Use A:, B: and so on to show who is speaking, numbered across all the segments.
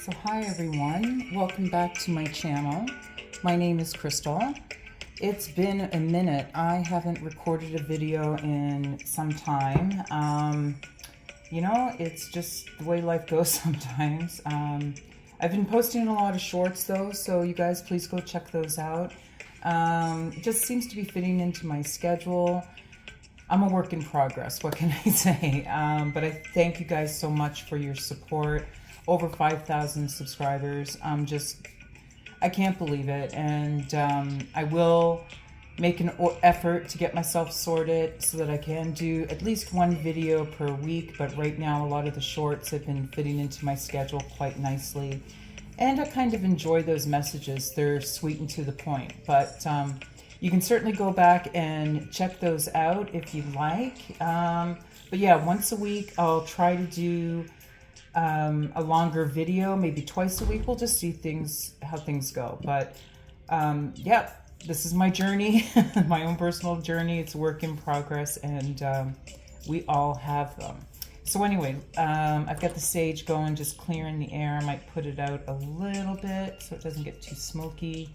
A: So hi everyone, welcome back to my channel. My name is Crystal. It's been a minute. I haven't recorded a video in some time. It's just the way life goes sometimes. I've been posting a lot of shorts though, so you guys please go check those out. It just seems to be fitting into my schedule. I'm a work in progress, what can I say? But I thank you guys so much for your support. Over 5,000 subscribers. I can't believe it. And I will make an effort to get myself sorted so that I can do at least one video per week. But right now, a lot of the shorts have been fitting into my schedule quite nicely. And I kind of enjoy those messages. They're sweet and to the point. But you can certainly go back and check those out if you like. But yeah, once a week, I'll try to do a longer video, maybe twice a week. We'll just see how things go. But yeah, this is my journey, my own personal journey. It's a work in progress, and we all have them. So anyway, I've got the sage going, just clearing the air. I might put it out a little bit so it doesn't get too smoky.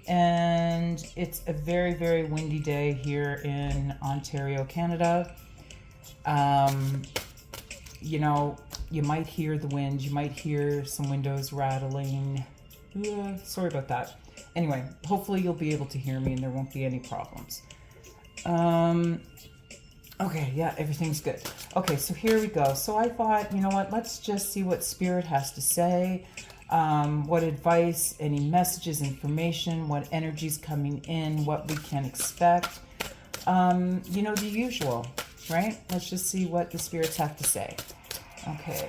A: And it's a very, very windy day here in Ontario, Canada. You might hear the wind, you might hear some windows rattling. Sorry about that. Anyway, hopefully you'll be able to hear me and there won't be any problems. Okay, yeah, everything's good. Okay, so here we go. So I thought, you know what, let's just see what Spirit has to say. What advice, any messages, information, what energy's coming in, what we can expect. The usual, right? Let's just see what the spirits have to say. Okay,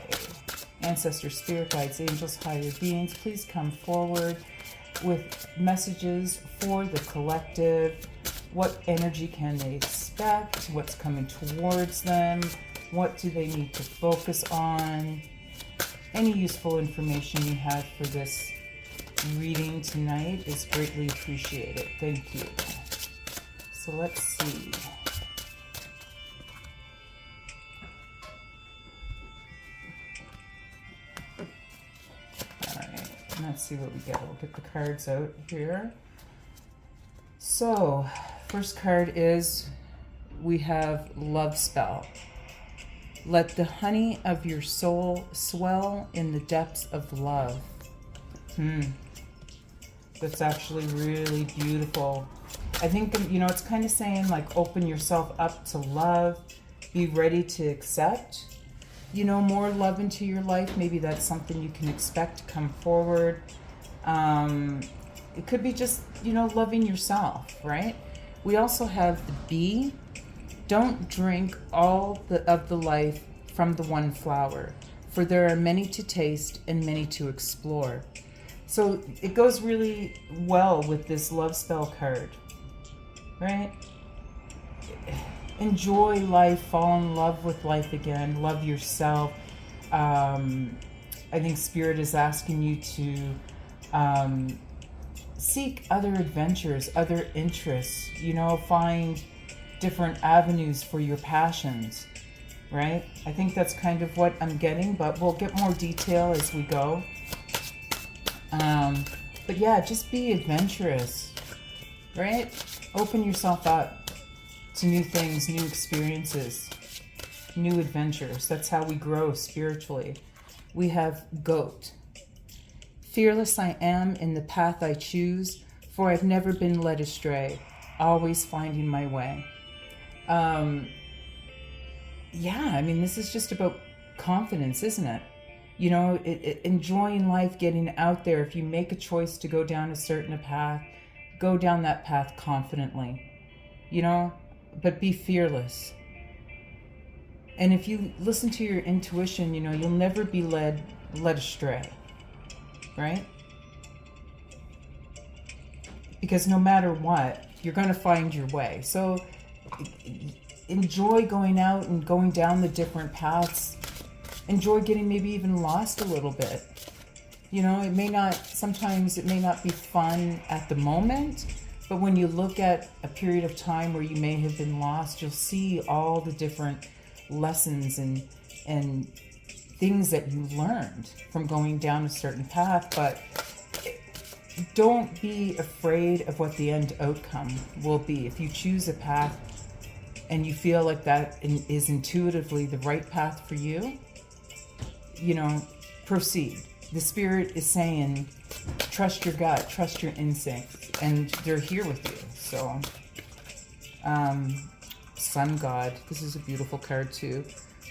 A: ancestors, spirit guides, angels, higher beings, please come forward with messages for the collective. What energy can they expect? What's coming towards them? What do they need to focus on? Any useful information you have for this reading tonight is greatly appreciated. Thank you. So let's see. Let's see what we get. We'll get the cards out here. So, first card is, we have Love Spell. Let the honey of your soul swell in the depths of love. That's actually really beautiful. I think, it's kind of saying like open yourself up to love. Be ready to accept more love into your life. Maybe that's something you can expect to come forward. It could be just, loving yourself, right? We also have the bee. Don't drink all of the life from the one flower, for there are many to taste and many to explore. So it goes really well with this love spell card, right? Enjoy life, fall in love with life again, love yourself. I think Spirit is asking you to seek other adventures, other interests, find different avenues for your passions, right? I think that's kind of what I'm getting, but we'll get more detail as we go. But yeah, just be adventurous, right? Open yourself up to new things, new experiences, new adventures. That's how we grow spiritually. We have Goat. Fearless I am in the path I choose, for I've never been led astray, always finding my way. This is just about confidence, isn't it? Enjoying life, getting out there. If you make a choice to go down a certain path, go down that path confidently, but be fearless. And if you listen to your intuition, you'll never be led astray, right? Because no matter what, you're going to find your way. So enjoy going out and going down the different paths. Enjoy getting maybe even lost a little bit. Sometimes it may not be fun at the moment, but when you look at a period of time where you may have been lost, you'll see all the different lessons and things that you learned from going down a certain path, but don't be afraid of what the end outcome will be. If you choose a path and you feel like that is intuitively the right path for you, you know, proceed. The Spirit is saying, trust your gut, trust your instincts, and they're here with you. So, Sun God, this is a beautiful card too.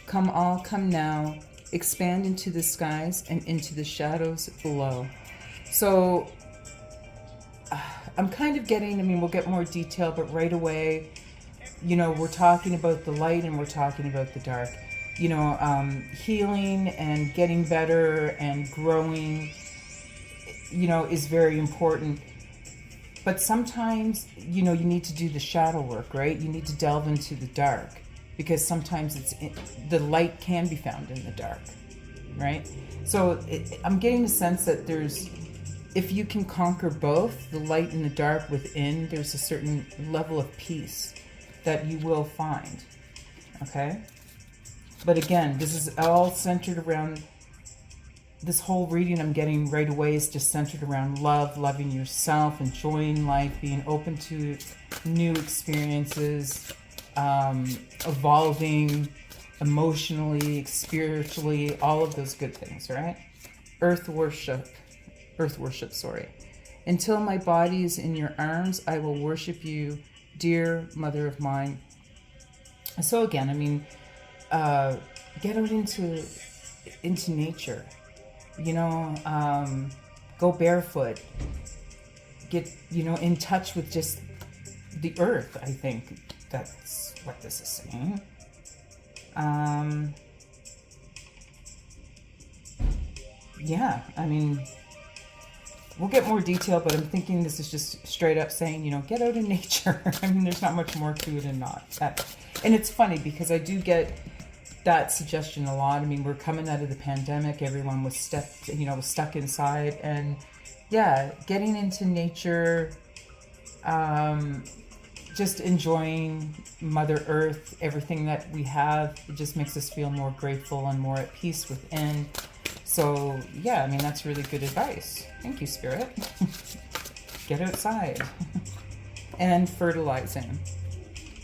A: Come all, come now, expand into the skies and into the shadows below. So, I'm kind of getting, I mean, we'll get more detail, but right away, you know, we're talking about the light and we're talking about the dark. You know, healing and getting better and growing, you know, is very important. But sometimes, you know, you need to do the shadow work, right? You need to delve into the dark, because sometimes the light can be found in the dark, right? So I'm getting the sense that if you can conquer both, the light and the dark within, there's a certain level of peace that you will find, okay? But again, this is all centered around, this whole reading I'm getting right away is just centered around love, loving yourself, enjoying life, being open to new experiences, evolving emotionally, spiritually, all of those good things, right? Earth worship, sorry. Until my body is in your arms, I will worship you, dear mother of mine. So again, I mean, get out into nature, you know, go barefoot, get, you know, in touch with just the earth. I think that's what this is saying. Yeah, I mean, we'll get more detail, but I'm thinking this is just straight up saying, you know, get out in nature. I mean, there's not much more to it than that. And it's funny because I do get that suggestion a lot. I mean, we're coming out of the pandemic. Everyone was stuck inside. And yeah, getting into nature, just enjoying Mother Earth, everything that we have, it just makes us feel more grateful and more at peace within. So yeah, I mean, that's really good advice. Thank you, Spirit. Get outside. And fertilizing.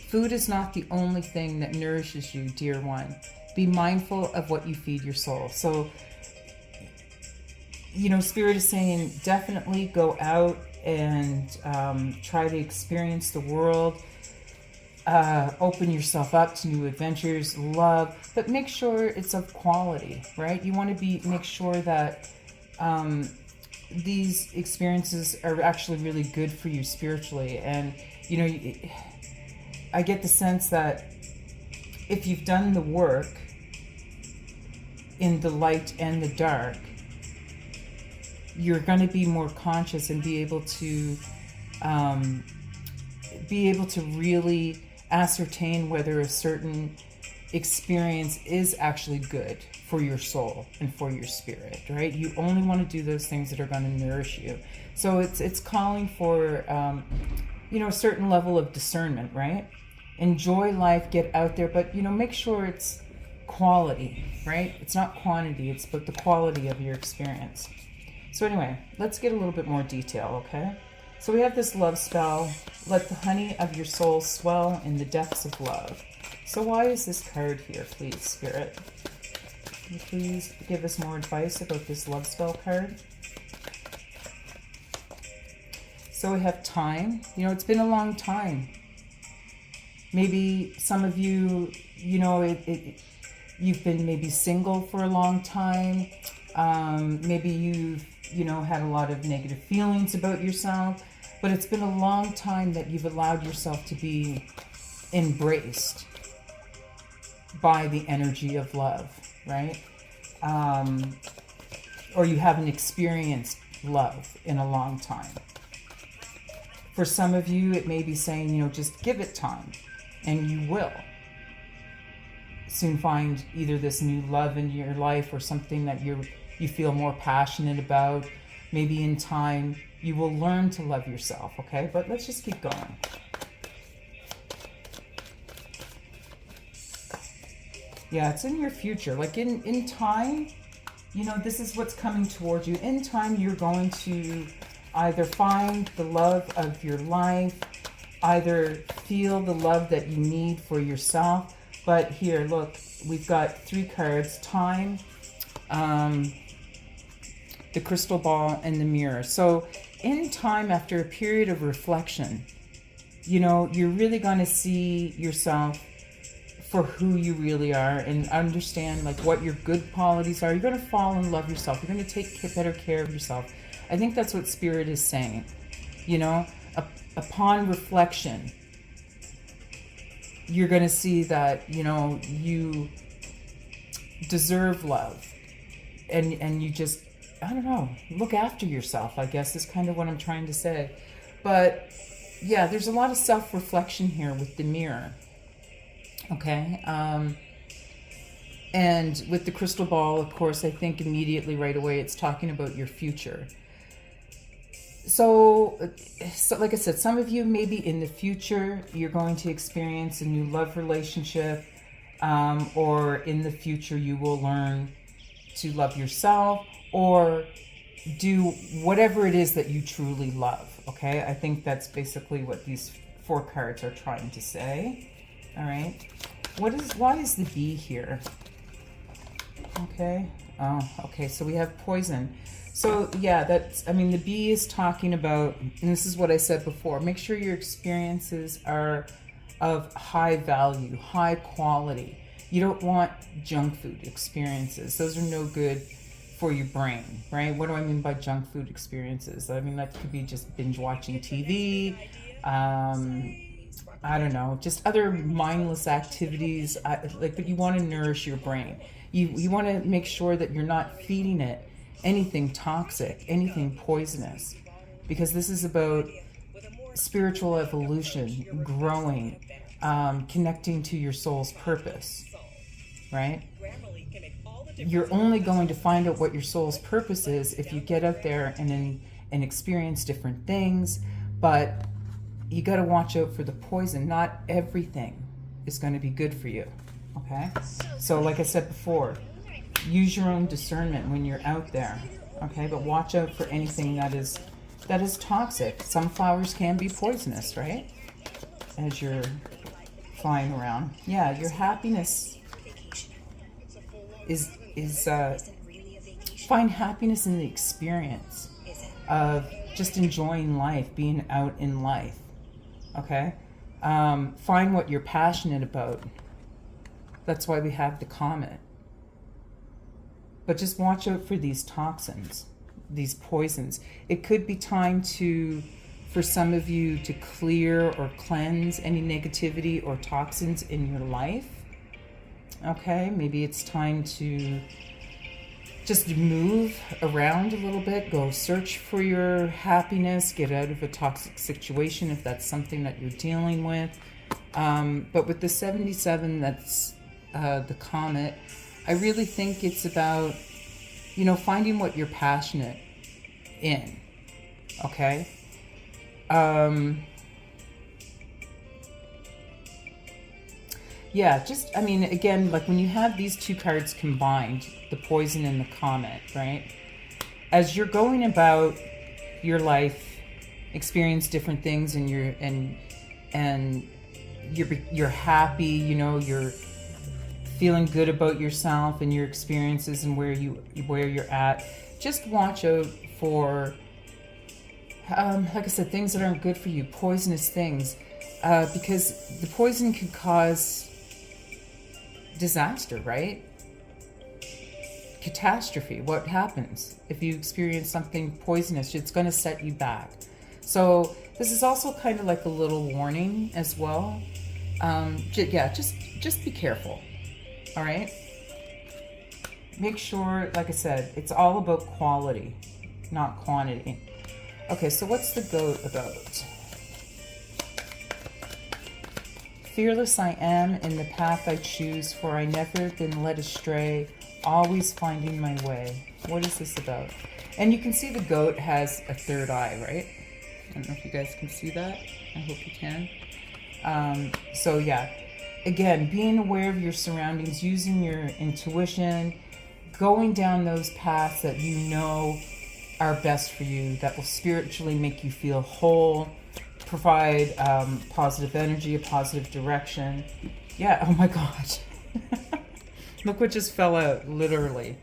A: Food is not the only thing that nourishes you, dear one. Be mindful of what you feed your soul. So, you know, Spirit is saying definitely go out and try to experience the world. Open yourself up to new adventures, love, but make sure it's of quality, right? You want to make sure that these experiences are actually really good for you spiritually. And, you know, I get the sense that if you've done the work in the light and the dark, you're going to be more conscious and be able to really ascertain whether a certain experience is actually good for your soul and for your spirit, right? You only want to do those things that are going to nourish you. So it's calling for you know, a certain level of discernment, right? Enjoy life, get out there, but, you know, make sure it's quality, right? It's not quantity, it's about the quality of your experience. So anyway, let's get a little bit more detail, okay? So we have this love spell, let the honey of your soul swell in the depths of love. So why is this card here, please, Spirit? Can you please give us more advice about this love spell card? So we have time. You know, it's been a long time. Maybe some of you, you know, you've been maybe single for a long time. Maybe you've, you know, had a lot of negative feelings about yourself. But it's been a long time that you've allowed yourself to be embraced by the energy of love, right? Or you haven't experienced love in a long time. For some of you, it may be saying, you know, just give it time, and you will soon find either this new love in your life or something that you feel more passionate about. Maybe in time, you will learn to love yourself, okay? But let's just keep going. Yeah, it's in your future. Like in time, you know, this is what's coming towards you. In time, you're going to either find the love of your life, either feel the love that you need for yourself. But here, look, we've got 3 cards: time, the crystal ball, and the mirror. So in time, after a period of reflection, you know, you're really going to see yourself for who you really are and understand like what your good qualities are. You're going to fall in love yourself. You're going to take better care of yourself. I think that's what Spirit is saying. You know, upon reflection, you're going to see that, you know, you deserve love, and you just, I don't know, look after yourself, I guess is kind of what I'm trying to say. But yeah, there's a lot of self-reflection here with the mirror. Okay. And with the crystal ball, of course, I think immediately right away it's talking about your future. So like I said, some of you maybe in the future you're going to experience a new love relationship, or in the future you will learn to love yourself or do whatever it is that you truly love. Okay, I think that's basically what these 4 cards are trying to say. All right, why is the bee here? Okay, oh, okay, so we have poison. So yeah, that's, I mean, the bee is talking about, and this is what I said before, make sure your experiences are of high value, high quality. You don't want junk food experiences. Those are no good for your brain, right? What do I mean by junk food experiences? I mean, that could be just binge watching TV, I don't know, just other mindless activities, but you want to nourish your brain. You want to make sure that you're not feeding it anything toxic, anything poisonous, because this is about spiritual evolution, growing, connecting to your soul's purpose, right? You're only going to find out what your soul's purpose is if you get out there and experience different things, but you got to watch out for the poison. Not everything is going to be good for you, okay? So like I said before, use your own discernment when you're out there, okay? But watch out for anything that is toxic. Some flowers can be poisonous, right? As you're flying around. Yeah, your happiness is find happiness in the experience of just enjoying life, being out in life, okay? Find what you're passionate about. That's why we have the comet. But just watch out for these toxins, these poisons. It could be time for some of you to clear or cleanse any negativity or toxins in your life. Okay, maybe it's time to just move around a little bit, go search for your happiness, get out of a toxic situation if that's something that you're dealing with. But with the 77, that's the comet, I really think it's about, you know, finding what you're passionate in, okay? Yeah, just, I mean, again, like when you have these 2 cards combined, the poison and the comet, right? As you're going about your life, experience different things, and you're happy, you know, you're feeling good about yourself and your experiences and where you're at. Just watch out for, like I said, things that aren't good for you, poisonous things, because the poison could cause disaster, right? Catastrophe. What happens if you experience something poisonous? It's going to set you back. So this is also kind of like a little warning as well. Yeah, just be careful. All right. Make sure, like I said, it's all about quality, not quantity. Okay, so what's the goat about? Fearless I am in the path I choose, for I never been led astray, always finding my way. What is this about? And you can see the goat has a 3rd eye, right? I don't know if you guys can see that. I hope you can. So yeah, again, being aware of your surroundings, using your intuition, going down those paths that you know are best for you, that will spiritually make you feel whole, provide positive energy, a positive direction. Yeah, oh my God. Look what just fell out, literally.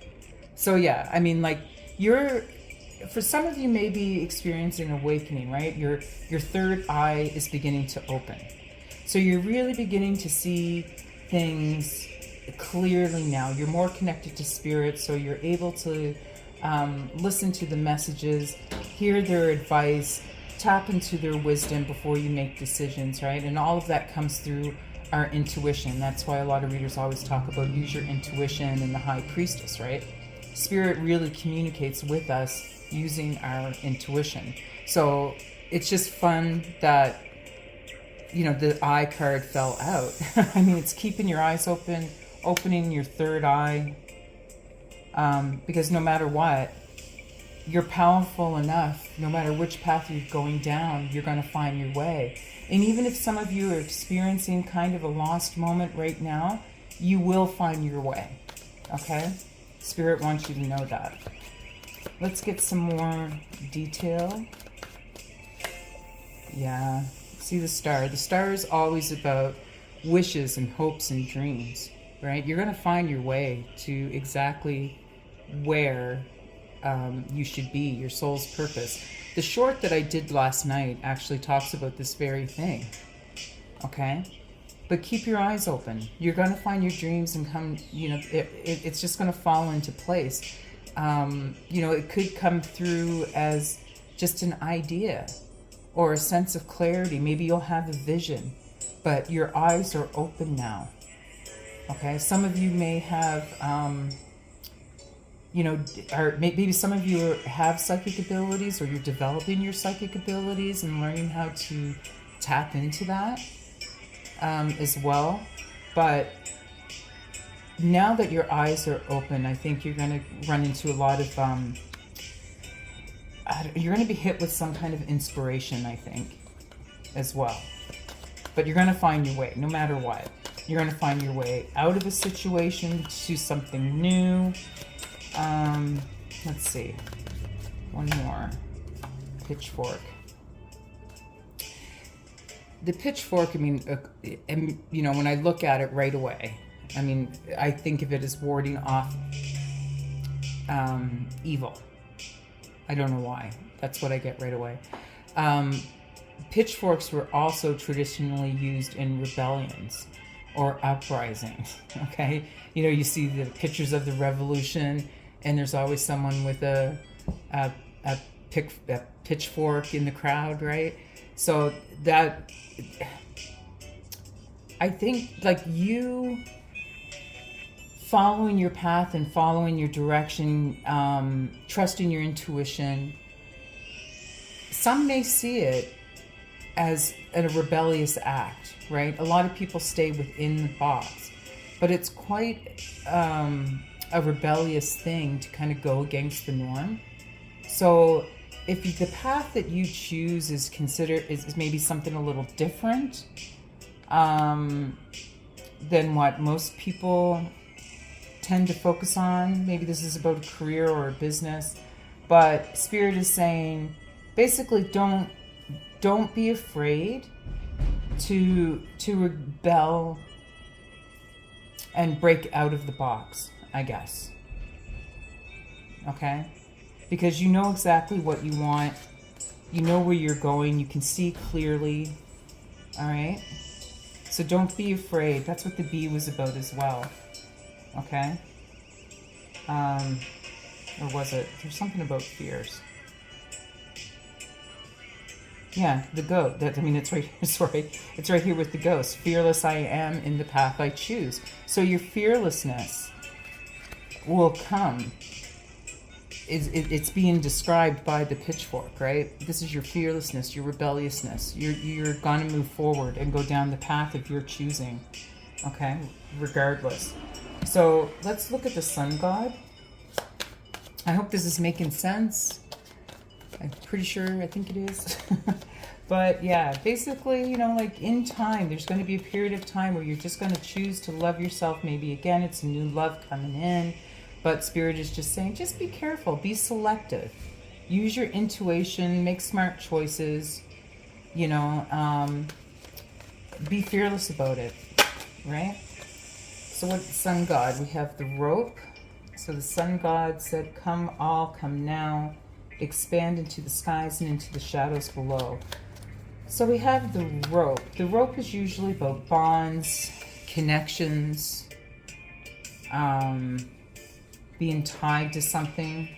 A: So yeah, I mean, like, for some of you may be experiencing awakening, right? Your third eye is beginning to open. So you're really beginning to see things clearly now. You're more connected to spirit, so you're able to listen to the messages, hear their advice, tap into their wisdom before you make decisions, right? And all of that comes through our intuition. That's why a lot of readers always talk about use your intuition and the high priestess, right? Spirit really communicates with us using our intuition. So it's just fun that, you know, the eye card fell out. I mean, it's keeping your eyes open, opening your third eye, because no matter what, you're powerful enough. No matter which path you're going down, you're going to find your way. And even if some of you are experiencing kind of a lost moment right now, you will find your way. Okay? Spirit wants you to know that. Let's get some more detail. Yeah. See the star. The star is always about wishes and hopes and dreams, right? You're going to find your way to exactly where you should be, your soul's purpose. The short that I did last night actually talks about this very thing, okay? But keep your eyes open. You're going to find your dreams and come, you know, it's just going to fall into place. You know, it could come through as just an idea or a sense of clarity. Maybe you'll have a vision, but your eyes are open now, okay? Some of you may have... you know, or maybe some of you have psychic abilities, or you're developing your psychic abilities and learning how to tap into that as well. But now that your eyes are open, I think you're going to run into a lot of, you're going to be hit with some kind of inspiration, I think, as well. But you're going to find your way, no matter what. You're going to find your way out of a situation to something new. Let's see. One more. Pitchfork. The pitchfork, I mean, you know, when I look at it right away, I mean, I think of it as warding off evil. I don't know why. That's what I get right away. Pitchforks were also traditionally used in rebellions or uprisings, okay? You know, you see the pictures of the revolution, and there's always someone with a pitchfork in the crowd, right? So that, I think, like, you following your path and following your direction, trusting your intuition, some may see it as a rebellious act, right? A lot of people stay within the box, but it's quite a rebellious thing to kind of go against the norm. So if the path that you choose is maybe something a little different than what most people tend to focus on, maybe this is about a career or a business, but Spirit is saying, basically, don't be afraid to rebel and break out of the box, I guess. Okay? Because you know exactly what you want. You know where you're going. You can see clearly. All right? So don't be afraid. That's what the bee was about as well. Okay? Or was it? There's something about fears. Yeah, the goat. It's right here. Sorry. It's right here with the ghost. Fearless I am in the path I choose. So your fearlessness will come. It's being described by the pitchfork, right? This is your fearlessness, your rebelliousness. You're going to move forward and go down the path of your choosing, okay? Regardless. So let's look at the sun god. I hope this is making sense. I'm pretty sure, I think it is. But yeah, basically, you know, like in time, there's going to be a period of time where you're just going to choose to love yourself. Maybe again, it's a new love coming in, but Spirit is just saying, just be careful, be selective, use your intuition, make smart choices, you know, be fearless about it, right? So what sun god? We have the rope. So the sun god said, come all, come now, expand into the skies and into the shadows below. So we have the rope. The rope is usually about bonds, connections, being tied to something.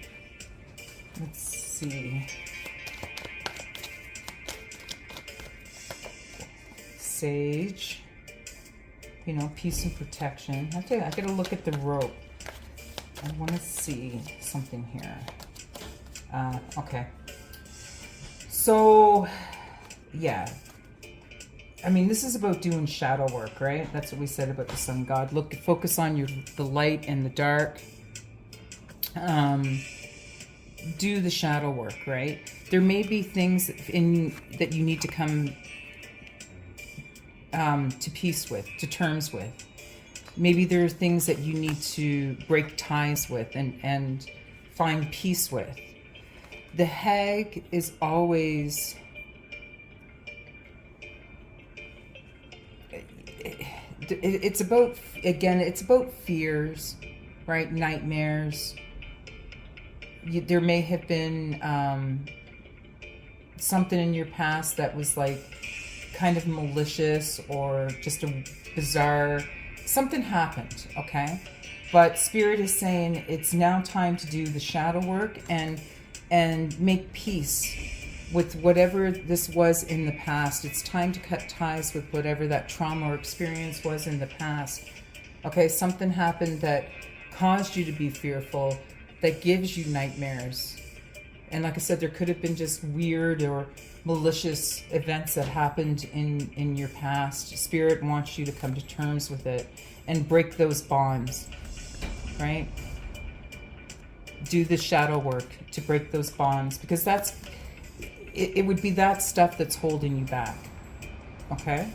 A: Let's see. Sage. You know, peace and protection. I gotta look at the rope. I want to see something here. Okay. So, yeah. I mean, this is about doing shadow work, right? That's what we said about the sun god. Look, focus on the light and the dark. Do the shadow work, right? There may be things that you need to come to peace with, to terms with. Maybe there are things that you need to break ties with and find peace with. The hag is always... It's about, again, it's about fears, right? Nightmares. There may have been something in your past that was like kind of malicious or just a bizarre... Something happened, okay? But Spirit is saying it's now time to do the shadow work and make peace with whatever this was in the past. It's time to cut ties with whatever that trauma or experience was in the past. Okay, something happened that caused you to be fearful, that gives you nightmares. And like I said, there could have been just weird or malicious events that happened in your past. Spirit wants you to come to terms with it and break those bonds, right? Do the shadow work to break those bonds, because it would be that stuff that's holding you back, okay?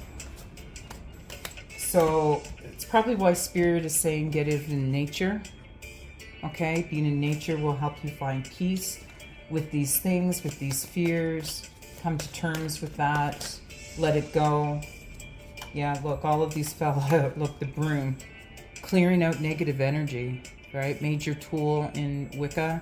A: So it's probably why Spirit is saying get it in nature, okay? Being in nature will help you find peace with these things, with these fears. Come to terms with that. Let it go. Yeah, look, all of these fell out. Look, the broom. Clearing out negative energy, right? Major tool in Wicca.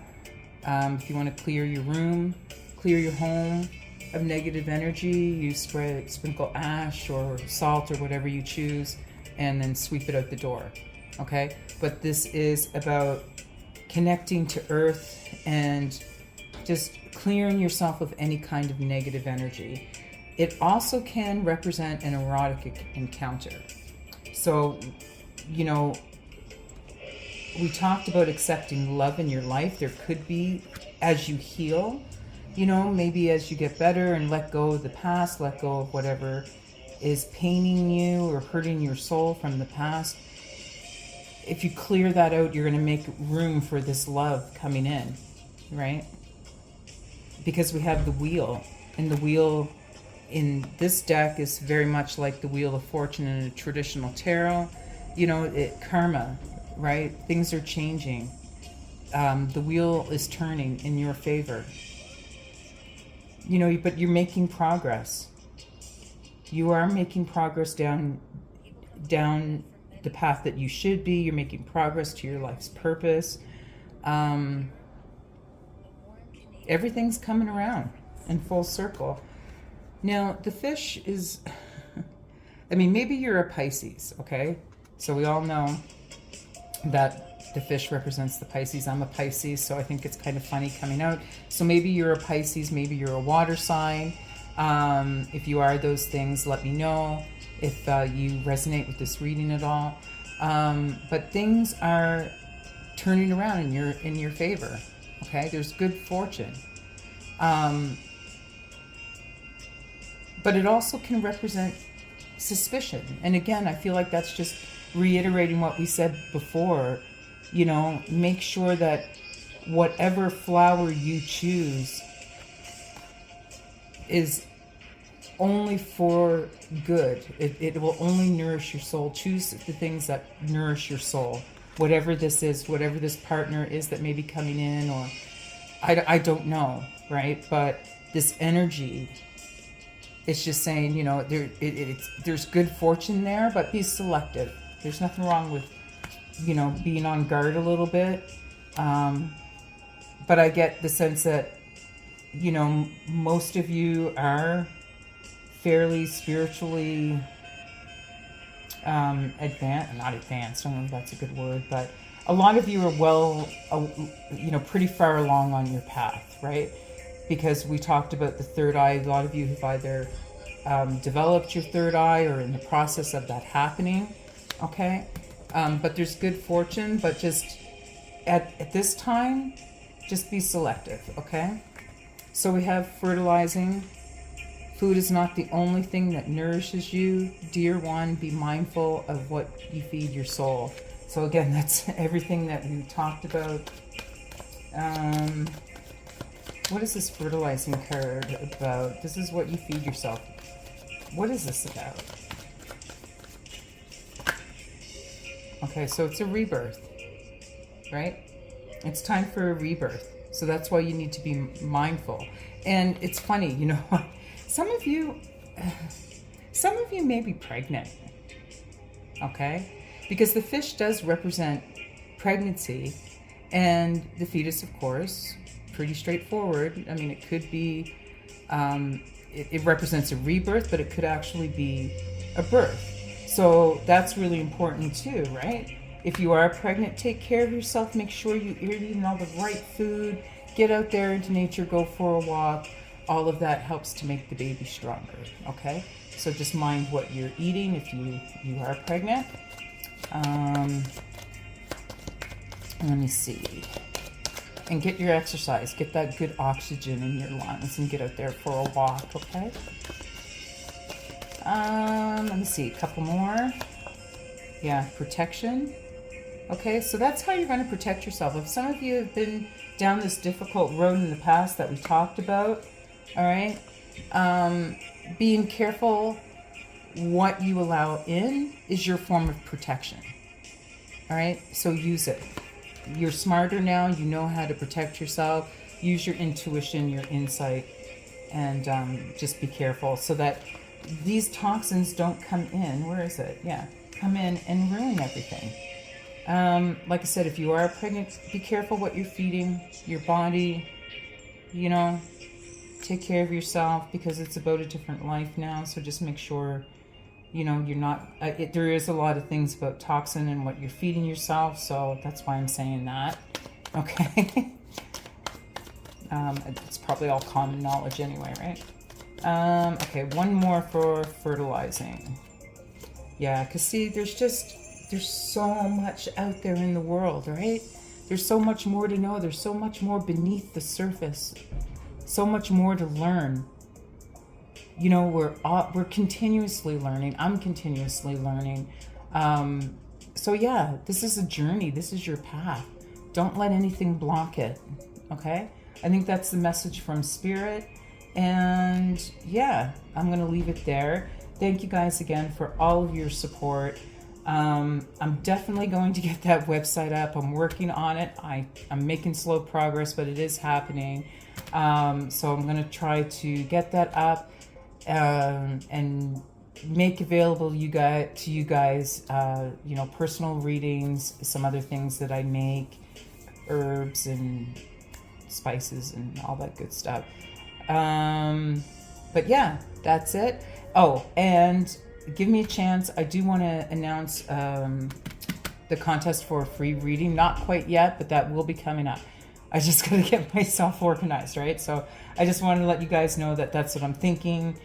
A: If you want to clear your room, clear your home of negative energy, you sprinkle ash or salt or whatever you choose, and then sweep it out the door, okay? But this is about connecting to Earth and just clearing yourself of any kind of negative energy. It also can represent an erotic encounter. So, you know, we talked about accepting love in your life. There could be, as you heal, you know, maybe as you get better and let go of the past, let go of whatever is paining you or hurting your soul from the past. If you clear that out, you're going to make room for this love coming in, right? Because we have the wheel, and the wheel in this deck is very much like the Wheel of Fortune in a traditional tarot. You know, karma, right? Things are changing. The wheel is turning in your favor. You know, but you're making progress. You are making progress down the path that you should be. You're making progress to your life's purpose. Everything's coming around in full circle. Now, the fish is, I mean, maybe you're a Pisces, okay? So we all know that the fish represents the Pisces. I'm a Pisces, so I think it's kind of funny coming out. So maybe you're a Pisces, maybe you're a water sign. If you are those things, let me know if you resonate with this reading at all. But things are turning around in your favor. Okay, there's good fortune. But it also can represent suspicion. And again, I feel like that's just reiterating what we said before. You know, make sure that whatever flower you choose is only for good. It will only nourish your soul. Choose the things that nourish your soul. Whatever this is, whatever this partner is that may be coming in, or I don't know, right? But this energy, it's just saying, you know, there's good fortune there, but be selective. There's nothing wrong with, you know, being on guard a little bit. But I get the sense that, you know, most of you are fairly spiritually not advanced, I don't know if that's a good word, but a lot of you are you know, pretty far along on your path, right? Because we talked about the third eye. A lot of you have either developed your third eye or in the process of that happening, okay? But there's good fortune, but just at this time, just be selective, okay? So we have fertilizing. Food is not the only thing that nourishes you. Dear one, be mindful of what you feed your soul. So again, that's everything that we talked about. What is this fertilizing card about? This is what you feed yourself. What is this about? Okay, so it's a rebirth, right? It's time for a rebirth. So that's why you need to be mindful. And it's funny, you know, some of you may be pregnant, okay? Because the fish does represent pregnancy, and the fetus, of course, pretty straightforward. I mean, it could be, it represents a rebirth, but it could actually be a birth. So that's really important too, right? If you are pregnant, take care of yourself. Make sure you're eating all the right food. Get out there into nature, go for a walk. All of that helps to make the baby stronger, okay? So just mind what you're eating if you are pregnant. Let me see. And get your exercise. Get that good oxygen in your lungs and get out there for a walk, okay? Let me see, a couple more. Yeah, protection. Okay, so that's how you're going to protect yourself. If some of you have been down this difficult road in the past that we talked about, all right, being careful what you allow in is your form of protection. All right, so use it. You're smarter now. You know how to protect yourself. Use your intuition, your insight, and just be careful so that these toxins don't come in. Where is it? Yeah, come in and ruin everything. Like I said, if you are pregnant, be careful what you're feeding your body. You know, take care of yourself because it's about a different life now. So just make sure, you know, you're not, there is a lot of things about toxin and what you're feeding yourself. So that's why I'm saying that. Okay. It's probably all common knowledge anyway, right? Okay, one more for fertilizing. Yeah, because see, there's so much out there in the world, right? There's so much more to know. There's so much more beneath the surface. So much more to learn. You know, we're continuously learning. I'm continuously learning. So yeah, this is a journey. This is your path. Don't let anything block it, okay? I think that's the message from Spirit. And yeah, I'm going to leave it there. Thank you guys again for all of your support. I'm definitely going to get that website up. I'm working on it. I'm making slow progress, but it is happening. So I'm going to try to get that up and make available to you guys, you know, personal readings, some other things that I make, herbs and spices and all that good stuff. But yeah, that's it. Oh, and give me a chance. I do want to announce the contest for a free reading. Not quite yet, but that will be coming up. I just got to get myself organized, right? So I just wanted to let you guys know that that's what I'm thinking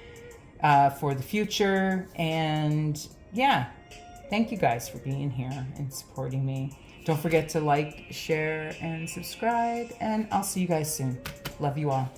A: for the future. And yeah, thank you guys for being here and supporting me. Don't forget to like, share, and subscribe. And I'll see you guys soon. Love you all.